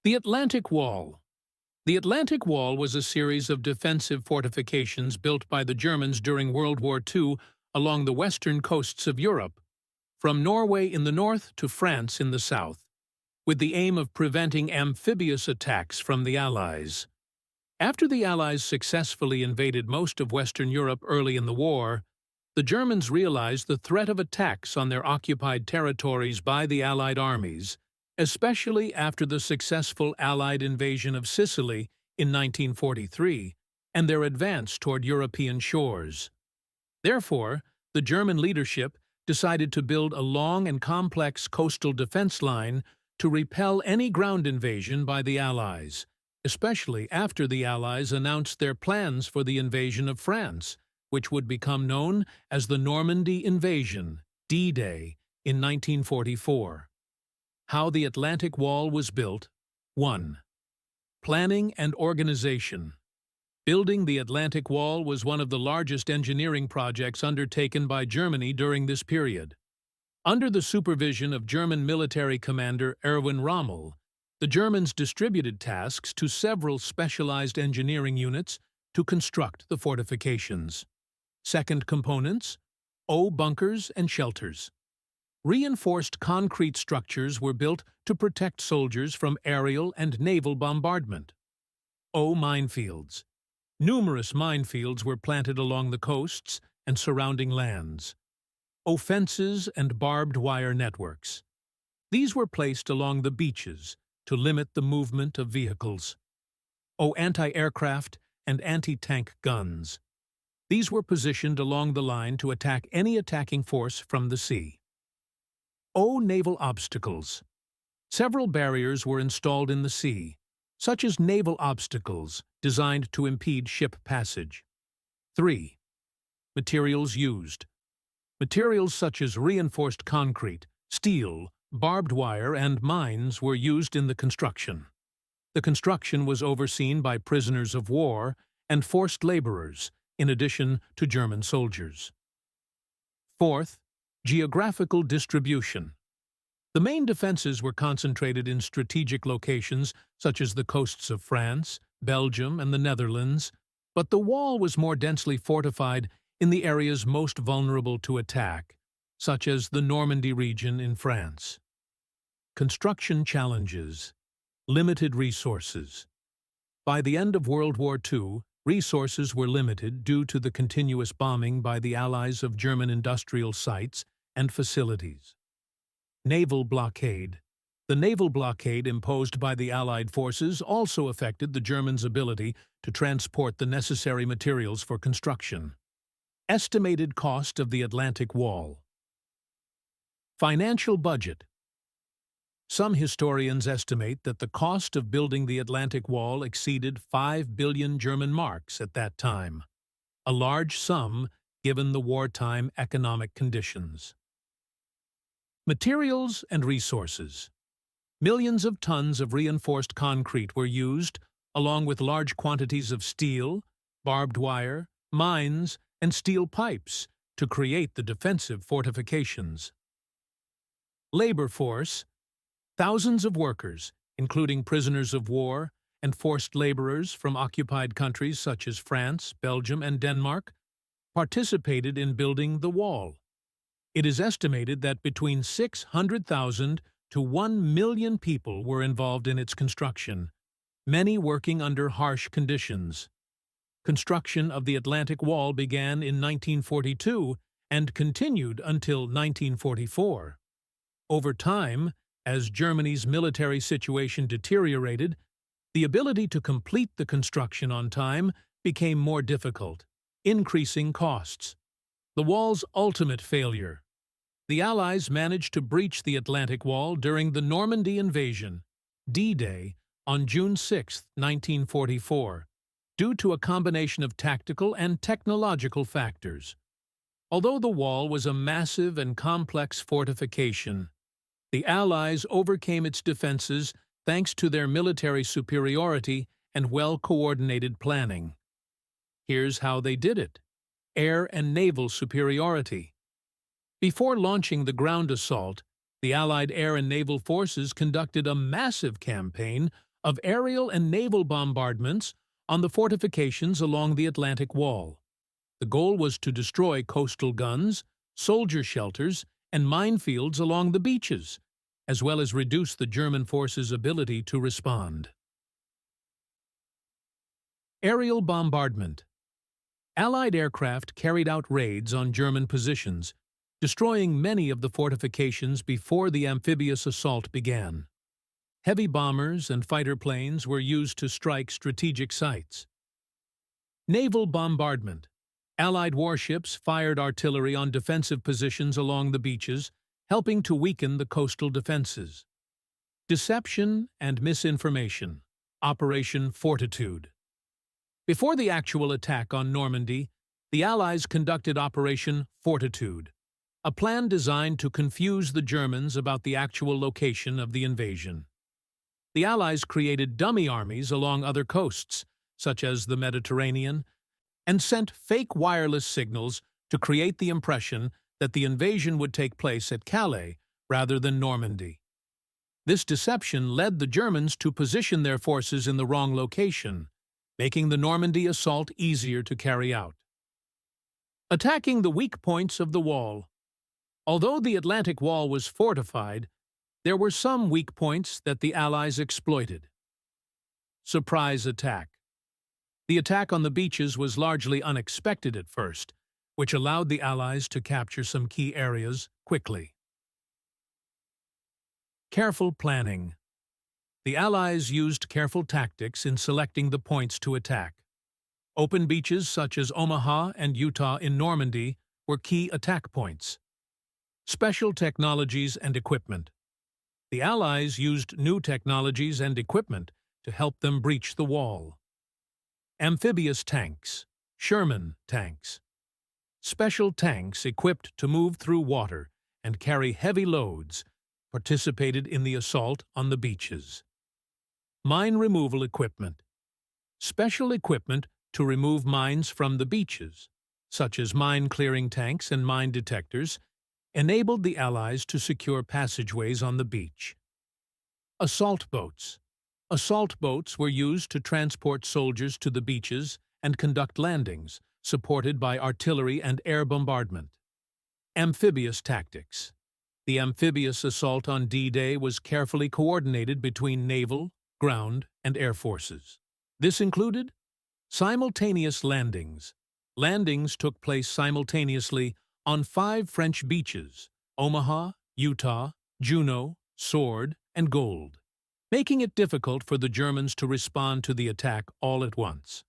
The Atlantic Wall. The Atlantic Wall was a series of defensive fortifications built by the Germans during World War II along the western coasts of Europe, from Norway in the north to France in the south, with the aim of preventing amphibious attacks from the Allies. After the Allies successfully invaded most of Western Europe early in the war, the Germans realized the threat of attacks on their occupied territories by the Allied armies, especially after the successful Allied invasion of Sicily in 1943 and their advance toward European shores. Therefore, the German leadership decided to build a long and complex coastal defense line to repel any ground invasion by the Allies, especially after the Allies announced their plans for the invasion of France, which would become known as the Normandy invasion, D-Day, in 1944. How the Atlantic Wall was built. 1. Planning and organization. Building the Atlantic Wall was one of the largest engineering projects undertaken by Germany during this period. Under the supervision of German military commander Erwin Rommel, the Germans distributed tasks to several specialized engineering units to construct the fortifications. Second components: bunkers and shelters. Reinforced concrete structures were built to protect soldiers from aerial and naval bombardment. Minefields. Numerous minefields were planted along the coasts and surrounding lands. Fences and barbed wire networks. These were placed along the beaches to limit the movement of vehicles. Anti-aircraft and anti-tank guns. These were positioned along the line to attack any attacking force from the sea. Naval obstacles. Several barriers were installed in the sea, such as naval obstacles designed to impede ship passage. 3. Materials used. Materials such as reinforced concrete, steel, barbed wire, and mines were used in the construction. The construction was overseen by prisoners of war and forced laborers, in addition to German soldiers. 4th, geographical distribution. The main defenses were concentrated in strategic locations such as the coasts of France, Belgium, and the Netherlands, but the wall was more densely fortified in the areas most vulnerable to attack, such as the Normandy region in France. Construction challenges. Limited resources. By the end of World War II, resources were limited due to the continuous bombing by the Allies of German industrial sites and facilities. Naval blockade. The naval blockade imposed by the Allied forces also affected the Germans' ability to transport the necessary materials for construction. Estimated cost of the Atlantic Wall. Financial budget. Some historians estimate that the cost of building the Atlantic Wall exceeded 5 billion German marks at that time, a large sum given the wartime economic conditions. Materials and resources. Millions of tons of reinforced concrete were used, along with large quantities of steel, barbed wire, mines, and steel pipes to create the defensive fortifications. Labor force. Thousands of workers, including prisoners of war and forced laborers from occupied countries such as France, Belgium, and Denmark, participated in building the wall. It is estimated that between 600,000 to 1 million people were involved in its construction, many working under harsh conditions. Construction of the Atlantic Wall began in 1942 and continued until 1944. Over time, as Germany's military situation deteriorated, the ability to complete the construction on time became more difficult, increasing costs. The wall's ultimate failure. The Allies managed to breach the Atlantic Wall during the Normandy invasion, D-Day, on June 6, 1944, due to a combination of tactical and technological factors. Although the wall was a massive and complex fortification, the Allies overcame its defenses thanks to their military superiority and well-coordinated planning. Here's how they did it. Air and naval superiority. Before launching the ground assault, the Allied air and naval forces conducted a massive campaign of aerial and naval bombardments on the fortifications along the Atlantic Wall. The goal was to destroy coastal guns, soldier shelters, and minefields along the beaches, as well as reduce the German forces' ability to respond. Aerial bombardment. Allied aircraft carried out raids on German positions, destroying many of the fortifications before the amphibious assault began. Heavy bombers and fighter planes were used to strike strategic sites. Naval bombardment. Allied warships fired artillery on defensive positions along the beaches, helping to weaken the coastal defenses. Deception and misinformation. Operation Fortitude. Before the actual attack on Normandy, the Allies conducted Operation Fortitude, a plan designed to confuse the Germans about the actual location of the invasion. The Allies created dummy armies along other coasts, such as the Mediterranean, and sent fake wireless signals to create the impression that the invasion would take place at Calais rather than Normandy. This deception led the Germans to position their forces in the wrong location, making the Normandy assault easier to carry out. Attacking the weak points of the wall. Although the Atlantic Wall was fortified, there were some weak points that the Allies exploited. Surprise attack. The attack on the beaches was largely unexpected at first, which allowed the Allies to capture some key areas quickly. Careful planning. The Allies used careful tactics in selecting the points to attack. Open beaches such as Omaha and Utah in Normandy were key attack points. Special technologies and equipment. The Allies used new technologies and equipment to help them breach the wall. Amphibious tanks, Sherman tanks. Special tanks equipped to move through water and carry heavy loads participated in the assault on the beaches. Mine removal equipment. Special equipment to remove mines from the beaches, such as mine-clearing tanks and mine detectors, enabled the Allies to secure passageways on the beach. Assault boats. Assault boats were used to transport soldiers to the beaches and conduct landings, supported by artillery and air bombardment. Amphibious tactics. The amphibious assault on D-Day was carefully coordinated between naval, ground, and air forces. This included simultaneous landings. Landings took place simultaneously on 5 French beaches: Omaha, Utah, Juneau, Sword, and Gold, making it difficult for the Germans to respond to the attack all at once.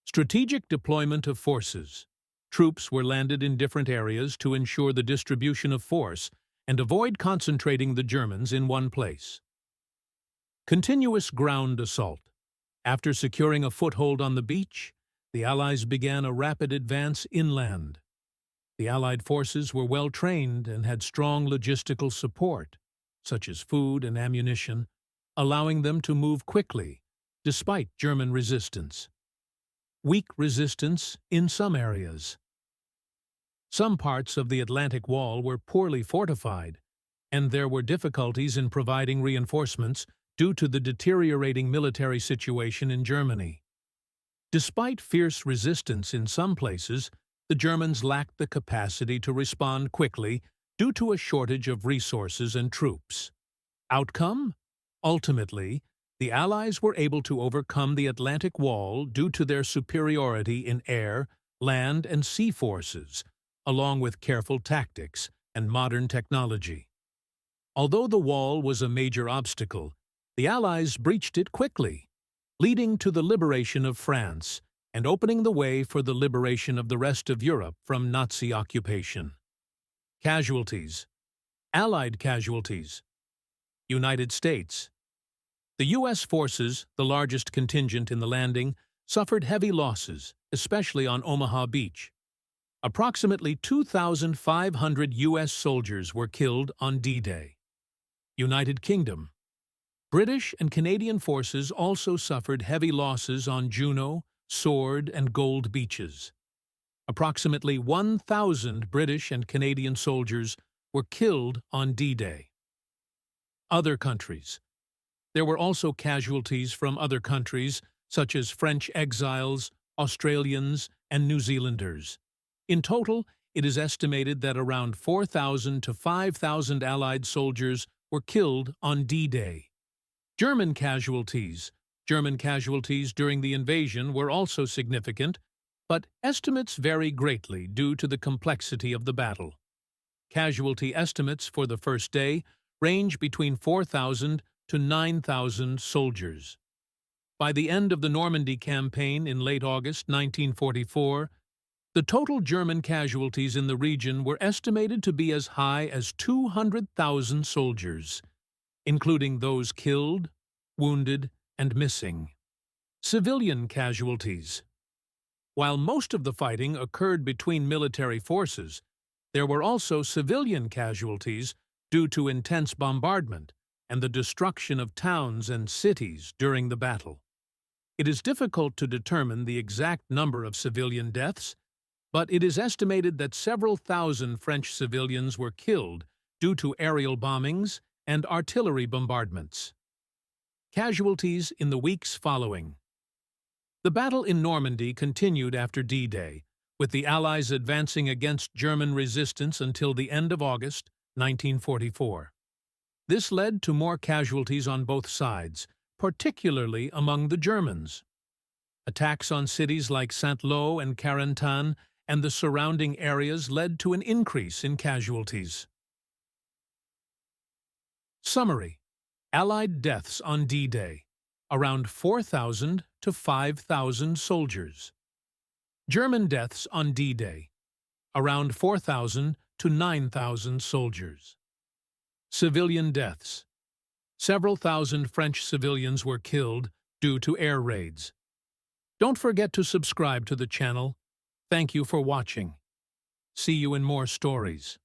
Strategic deployment of forces. Troops were landed in different areas to ensure the distribution of force and avoid concentrating the Germans in one place. Continuous ground assault. After securing a foothold on the beach, the Allies began a rapid advance inland. The Allied forces were well trained and had strong logistical support, such as food and ammunition, allowing them to move quickly, despite German resistance. Weak resistance in some areas. Some parts of the Atlantic Wall were poorly fortified, and there were difficulties in providing reinforcements due to the deteriorating military situation in Germany. Despite fierce resistance in some places, the Germans lacked the capacity to respond quickly due to a shortage of resources and troops. Outcome? Ultimately, the Allies were able to overcome the Atlantic Wall due to their superiority in air, land, and sea forces, along with careful tactics and modern technology. Although the wall was a major obstacle, the Allies breached it quickly, leading to the liberation of France and opening the way for the liberation of the rest of Europe from Nazi occupation. Casualties. Allied casualties. United States. The U.S. forces, the largest contingent in the landing, suffered heavy losses, especially on Omaha Beach. Approximately 2,500 U.S. soldiers were killed on D-Day. United Kingdom. British and Canadian forces also suffered heavy losses on Juneau, Sword, and Gold beaches. Approximately 1,000 British and Canadian soldiers were killed on D-Day. Other countries. There were also casualties from other countries, such as French exiles, Australians, and New Zealanders. In total, it is estimated that around 4,000 to 5,000 Allied soldiers were killed on D-Day. German casualties. German casualties during the invasion were also significant, but estimates vary greatly due to the complexity of the battle. Casualty estimates for the first day range between 4,000 to 9,000 soldiers. By the end of the Normandy campaign in late August 1944, the total German casualties in the region were estimated to be as high as 200,000 soldiers, including those killed, wounded, and missing. Civilian casualties. While most of the fighting occurred between military forces, there were also civilian casualties due to intense bombardment and the destruction of towns and cities during the battle. It is difficult to determine the exact number of civilian deaths, but it is estimated that several thousand French civilians were killed due to aerial bombings and artillery bombardments. Casualties in the weeks following. The battle in Normandy continued after D-Day, with the Allies advancing against German resistance until the end of August 1944. This led to more casualties on both sides, particularly among the Germans. Attacks on cities like Saint-Lô and Carentan and the surrounding areas led to an increase in casualties. Summary: Allied deaths on D-Day, around 4,000 to 5,000 soldiers. German deaths on D-Day, around 4,000 to 9,000 soldiers. Civilian deaths. Several thousand French civilians were killed due to air raids. Don't forget to subscribe to the channel. Thank you for watching. See you in more stories.